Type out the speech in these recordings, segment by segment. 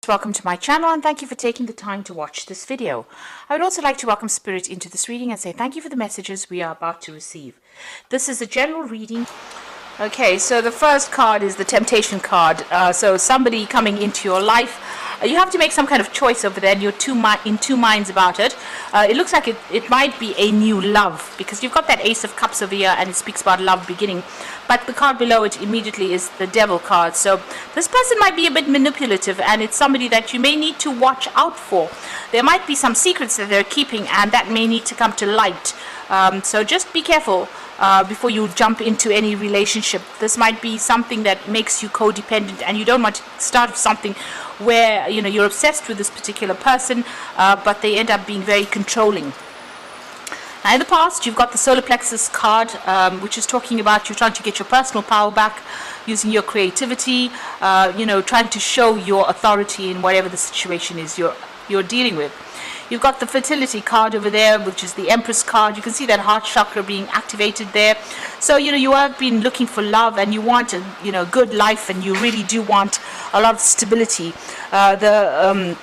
Welcome to my channel and thank you for taking the time to watch this video. I would also like to welcome Spirit into this reading and say thank you for the messages we are about to receive. This is a general reading. Okay, so the first card is the Temptation card. So somebody coming into your life. You have to make some kind of choice over there and you're in two minds about it. It looks like it might be a new love because you've got that Ace of Cups over here and it speaks about love beginning. But the card below it immediately is the Devil card. So this person might be a bit manipulative and it's somebody that you may need to watch out for. There might be some secrets that they're keeping and that may need to come to light. So just be careful before you jump into any relationship. This might be something that makes you codependent and you don't want to start something where you're obsessed with this particular person, but they end up being very controlling. Now in the past you've got the Solar Plexus card, which is talking about you trying to get your personal power back using your creativity, trying to show your authority in whatever the situation is you're dealing with. You've got the Fertility card over there, which is the Empress card. You can see that heart chakra being activated there. So, you have been looking for love and you want a good life and you really do want a lot of stability. The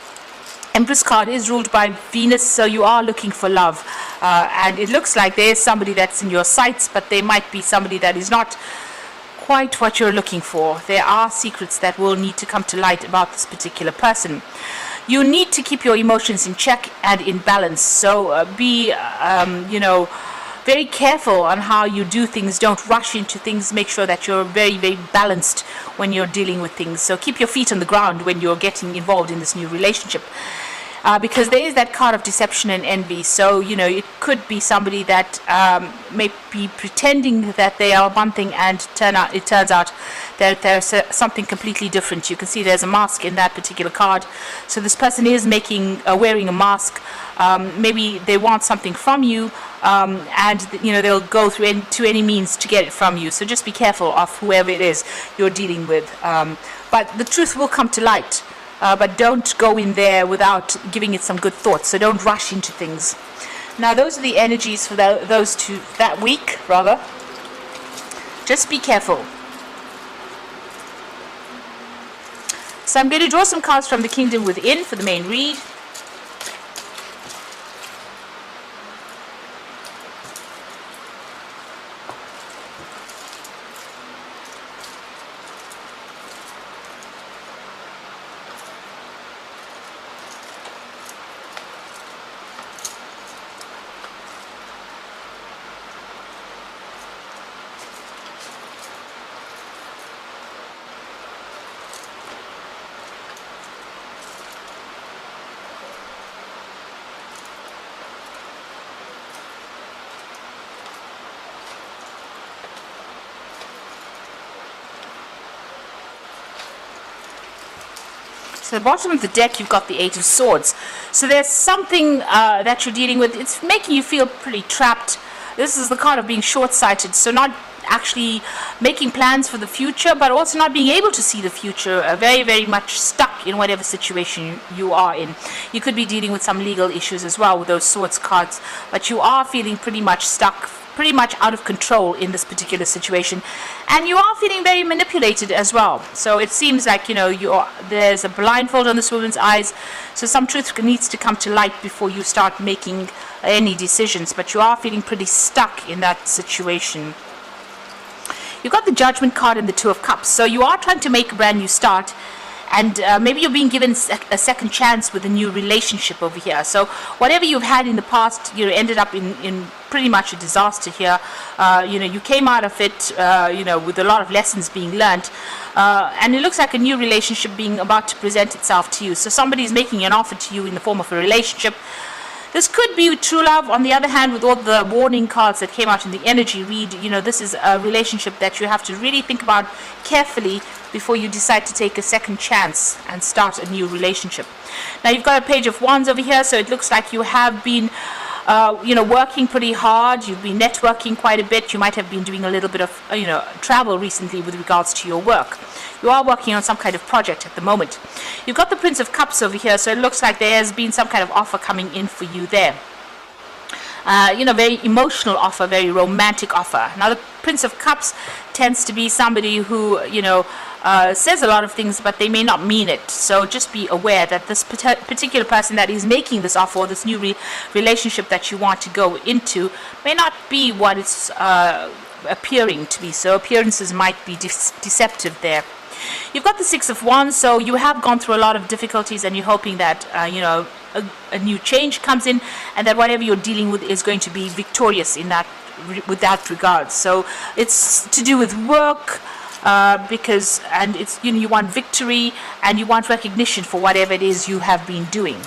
Empress card is ruled by Venus, so you are looking for love. And it looks like there's somebody that's in your sights, but there might be somebody that is not quite what you're looking for. There are secrets that will need to come to light about this particular person. You need to keep your emotions in check and in balance. So be, very careful on how you do things. Don't rush into things. Make sure that you're very, very balanced when you're dealing with things. So keep your feet on the ground when you're getting involved in this new relationship. Because there is that card of deception and envy. So, it could be somebody that may be pretending that they are one thing and it turns out that there's something completely different. You can see there's a mask in that particular card. So this person is wearing a mask. Maybe they want something from you and, they'll go to any means to get it from you. So just be careful of whoever it is you're dealing with. But the truth will come to light. But don't go in there without giving it some good thought. So don't rush into things. Now those are the energies for that week, rather. Just be careful. So I'm going to draw some cards from the Kingdom Within for the main read. So at the bottom of the deck you've got the Eight of Swords. So there's something that you're dealing with. It's making you feel pretty trapped. This is the card of being short-sighted. So not actually making plans for the future, but also not being able to see the future. Very, very much stuck in whatever situation you are in. You could be dealing with some legal issues as well with those Swords cards. But you are feeling pretty much stuck, pretty much out of control in this particular situation, and you are feeling very manipulated as well. So it seems like there's a blindfold on this woman's eyes, so some truth needs to come to light before you start making any decisions, but you are feeling pretty stuck in that situation. You've got the Judgment card and the Two of Cups, so you are trying to make a brand new start. And maybe you're being given a second chance with a new relationship over here. So whatever you've had in the past, ended up in pretty much a disaster here. You came out of it, with a lot of lessons being learned. And it looks like a new relationship being about to present itself to you. So somebody's making an offer to you in the form of a relationship. This could be true love. On the other hand, with all the warning cards that came out in the energy read, this is a relationship that you have to really think about carefully before you decide to take a second chance and start a new relationship. Now you've got a Page of Wands over here, so it looks like you have been working pretty hard. You've been networking quite a bit. You might have been doing a little bit of travel recently with regards to your work. You are working on some kind of project at the moment. You've got the Prince of Cups over here, so it looks like there has been some kind of offer coming in for you there. Very emotional offer, very romantic offer. Now the Prince of Cups tends to be somebody who says a lot of things, but they may not mean it. So just be aware that this particular person that is making this offer, or this new relationship that you want to go into, may not be what it's appearing to be. So appearances might be deceptive there. You've got the Six of Wands, so you have gone through a lot of difficulties, and you're hoping that a new change comes in, and that whatever you're dealing with is going to be victorious in that with that regard. So it's to do with work, because it's you want victory and you want recognition for whatever it is you have been doing.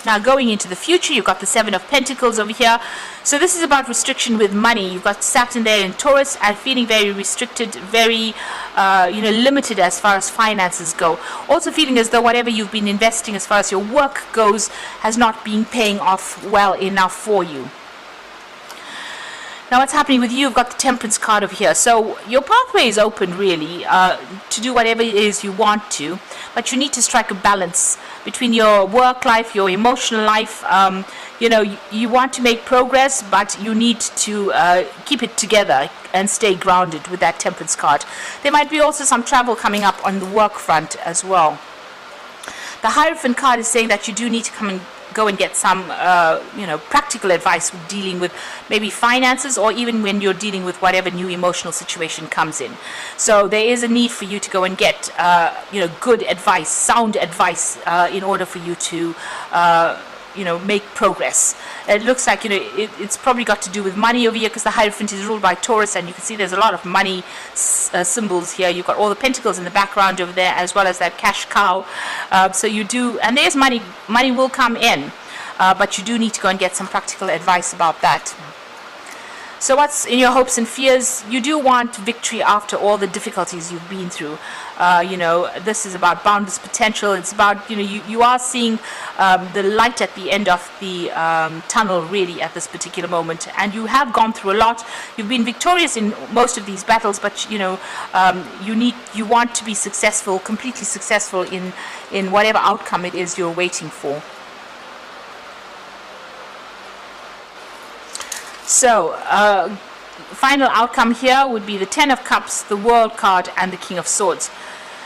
Now going into the future, you've got the Seven of Pentacles over here. So this is about restriction with money. You've got Saturn there in Taurus, and feeling very restricted, very limited as far as finances go. Also feeling as though whatever you've been investing as far as your work goes has not been paying off well enough for you. Now what's happening with you? You've got the Temperance card over here. So your pathway is open really to do whatever it is you want to, but you need to strike a balance between your work life, your emotional life. You want to make progress, but you need to keep it together and stay grounded with that Temperance card. There might be also some travel coming up on the work front as well. The Hierophant card is saying that you do need to go and get some practical advice with dealing with maybe finances, or even when you're dealing with whatever new emotional situation comes in. So there is a need for you to go and get good advice, sound advice, in order for you to make progress. It looks like it's probably got to do with money over here, because the Hierophant is ruled by Taurus, and you can see there's a lot of money symbols here. You've got all the pentacles in the background over there, as well as that cash cow. So you do, and there's money will come in, but you do need to go and get some practical advice about that. So what's in your hopes and fears? You do want victory after all the difficulties you've been through. This is about boundless potential. It's about, you are seeing the light at the end of the tunnel really at this particular moment. And you have gone through a lot. You've been victorious in most of these battles, but you want to be successful, completely successful in whatever outcome it is you're waiting for. So, final outcome here would be the Ten of Cups, the World card, and the King of Swords.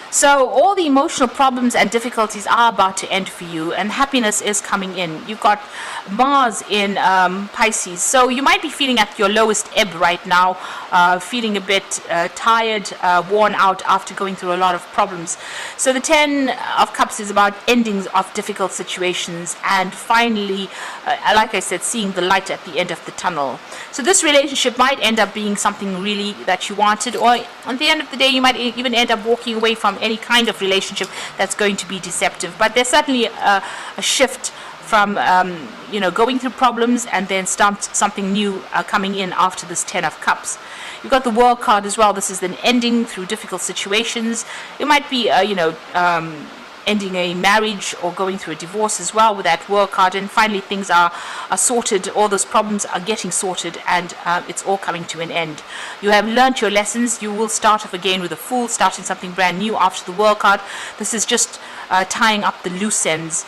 So all the emotional problems and difficulties are about to end for you, and happiness is coming in. You've got Mars in Pisces, so you might be feeling at your lowest ebb right now, feeling a bit tired, worn out after going through a lot of problems. So the Ten of Cups is about endings of difficult situations, and finally, like I said, seeing the light at the end of the tunnel. So this relationship might end up being something really that you wanted, or at the end of the day you might even end up walking away from any kind of relationship that's going to be deceptive. But there's certainly a shift from going through problems and then something new coming in after this Ten of Cups. You've got the World card as well. This is an ending through difficult situations. It might be ending a marriage or going through a divorce as well with that World card, and finally things are sorted. All those problems are getting sorted, and it's all coming to an end. You have learnt your lessons. You will start off again with a Fool, starting something brand new after the World card. This is just tying up the loose ends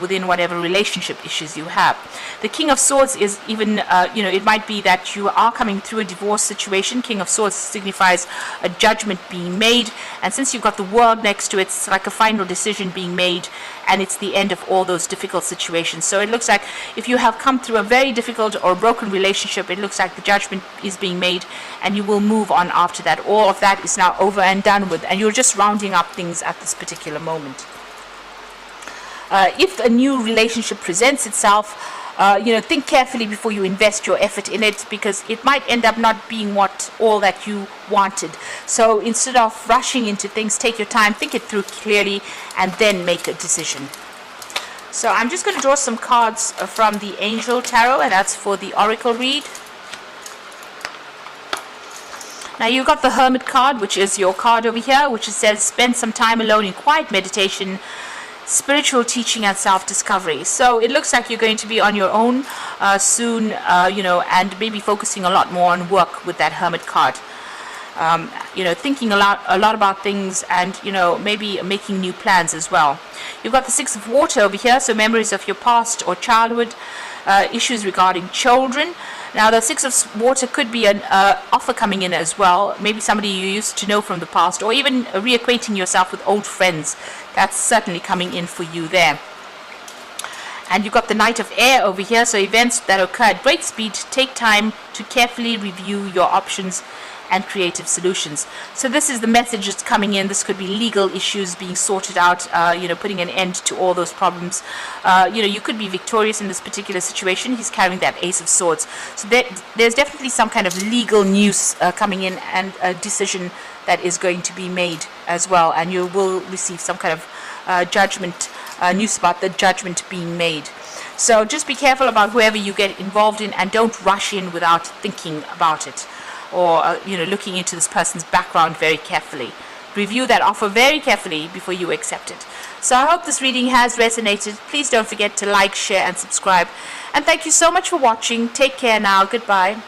within whatever relationship issues you have. The King of Swords is even, it might be that you are coming through a divorce situation. King of Swords signifies a judgment being made, and since you've got the World next to it, it's like a final decision being made, and it's the end of all those difficult situations. So it looks like if you have come through a very difficult or broken relationship, it looks like the judgment is being made, and you will move on after that. All of that is now over and done with, and you're just rounding up things at this particular moment. If a new relationship presents itself, think carefully before you invest your effort in it, because it might end up not being all that you wanted. So instead of rushing into things, take your time, think it through clearly, and then make a decision. So I'm just going to draw some cards from the Angel Tarot, and that's for the Oracle read. Now you've got the Hermit card, which is your card over here, which says spend some time alone in quiet meditation, spiritual teaching, and self-discovery. So it looks like you're going to be on your own soon, and maybe focusing a lot more on work with that Hermit card. thinking a lot about things, and maybe making new plans as well. You've got the Six of Water over here, so memories of your past or childhood, issues regarding children. Now the Six of Water could be an offer coming in as well, maybe somebody you used to know from the past, or even reacquainting yourself with old friends. That's certainly coming in for you there. And you've got the Knight of Air over here, so events that occur at great speed. Take time to carefully review your options and creative solutions. So this is the message that's coming in. This could be legal issues being sorted out, putting an end to all those problems. You could be victorious in this particular situation. He's carrying that Ace of Swords. So there's definitely some kind of legal news coming in, and a decision that is going to be made as well. And you will receive some kind of judgment, news about the judgment being made. So just be careful about whoever you get involved in, and don't rush in without thinking about it, or looking into this person's background very carefully. Review that offer very carefully before you accept it. So I hope this reading has resonated. Please don't forget to like, share and subscribe. And thank you so much for watching. Take care now. Goodbye.